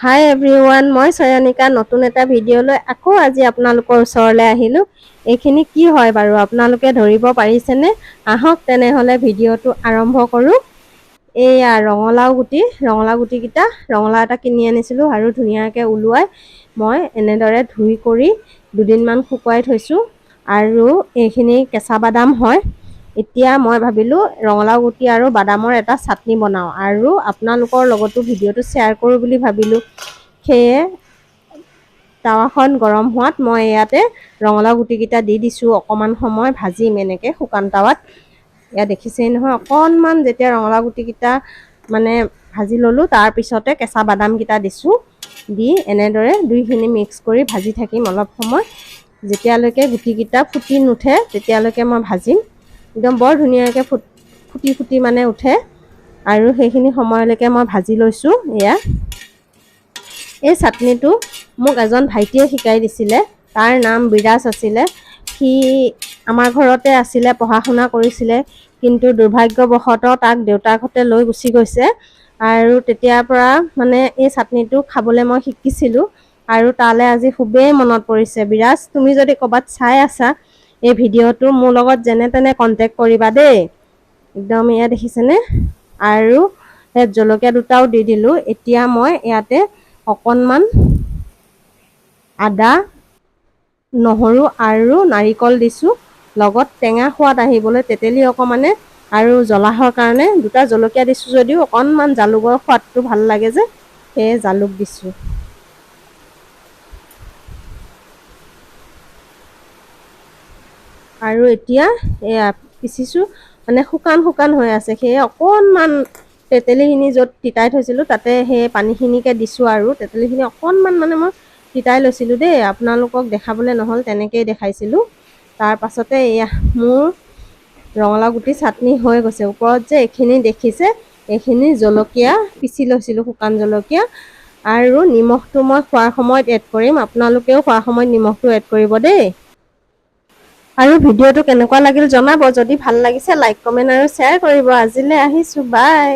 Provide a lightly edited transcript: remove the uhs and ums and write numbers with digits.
হাই everyone, মই চয়নিকা নতুন এটা ভিডিঅ'লৈ আকৌ আজি আপোনালোকৰ ওচৰলৈ আহিলোঁ। এইখিনি কি হয় বাৰু আপোনালোকে ধৰিব পাৰিছেনে? আহক তেনেহ'লে ভিডিঅ'টো আৰম্ভ কৰোঁ। এয়া ৰঙালাও গুটিকেইটা ৰঙালাও এটা কিনি আনিছিলোঁ আৰু ধুনীয়াকৈ ওলোৱাই মই এনেদৰে ধুই কৰি দুদিনমান শুকুৱাই থৈছোঁ। আৰু এইখিনি কেঁচা বাদাম হয়। এতিয়া মই ভাবিলোঁ ৰঙালাও গুটি আৰু বাদামৰ এটা চাটনি বনাওঁ আৰু আপোনালোকৰ লগতো ভিডিঅ'টো শ্বেয়াৰ কৰোঁ বুলি ভাবিলোঁ। সেয়ে টাৱাখন গৰম হোৱাত মই ইয়াতে ৰঙালাও গুটিকেইটা দি দিছোঁ। অকণমান সময় ভাজিম এনেকৈ শুকান টাৱাত। ইয়াত দেখিছেই নহয়, অকণমান যেতিয়া ৰঙালাও গুটিকেইটা মানে ভাজি ল'লোঁ তাৰপিছতে কেঁচা বাদামকেইটা দিছোঁ। দি এনেদৰে দুইখিনি মিক্স কৰি ভাজি থাকিম অলপ সময়। যেতিয়ালৈকে গুটিকেইটা ফুটি নুঠে তেতিয়ালৈকে মই ভাজিম। একদম বৰ ধুনীয়াকৈ ফুটি মানে উঠে আৰু সেইখিনি সময়লৈকে মই ভাজি লৈছোঁ। এয়া এই চাটনিটো মোক এজন ভাইটিয়ে শিকাই দিছিলে। তাৰ নাম বিৰাজ আছিলে। সি আমাৰ ঘৰতে আছিলে, পঢ়া শুনা কৰিছিলে, কিন্তু দুৰ্ভাগ্যবশতঃ তাক দেউতাকহঁতে লৈ গুচি গৈছে। আৰু তেতিয়াৰ পৰা মানে এই চাটনিটো খাবলৈ মই শিকিছিলোঁ আৰু তালৈ আজি খুবেই মনত পৰিছে। বিৰাজ, তুমি যদি ক'ৰবাত চাই আছা এই ভিডিঅ'টো, মোৰ লগত যেনে তেনে কণ্টেক্ট কৰিবা দেই। একদম এয়া দেখিছেনে? আৰু জলকীয়া দুটাও দি দিলোঁ। এতিয়া মই ইয়াতে অকণমান আদা, নহৰু আৰু নাৰিকল দিছোঁ। লগত টেঙা সোৱাদ আহিবলৈ তেতেলী অকণমানে আৰু জ্বলাহৰ কাৰণে দুটা জলকীয়া দিছোঁ যদিও অকণমান জালুকৰ সোৱাদটো ভাল লাগে যে, সেয়ে জালুক দিছোঁ। আৰু এতিয়া এয়া পিচিছোঁ, মানে শুকান হৈ আছে। সেয়ে অকণমান তেতেলীখিনি য'ত তিতাই থৈছিলোঁ তাতে সেই পানীখিনিকে দিছোঁ আৰু তেতেলীখিনি অকণমান মানে মই তিতাই লৈছিলোঁ দেই, আপোনালোকক দেখাবলৈ নহ'ল, তেনেকৈয়ে দেখাইছিলোঁ। তাৰ পাছতে এয়া মোৰ ৰঙালাও গুটি চাটনি হৈ গৈছে। ওপৰত যে এইখিনি দেখিছে, এইখিনি জলকীয়া পিচি লৈছিলোঁ, শুকান জলকীয়া। আৰু নিমখটো মই খোৱাৰ সময়ত এড কৰিম, আপোনালোকেও খোৱাৰ সময়ত নিমখটো এড কৰিব দেই। আৰু ভিডিঅ'টো কেনেকুৱা লাগিল জনাব। যদি ভাল লাগিছে লাইক, কমেণ্ট আৰু শ্বেয়াৰ কৰিব। আজিলৈ আহিছোঁ, বাই।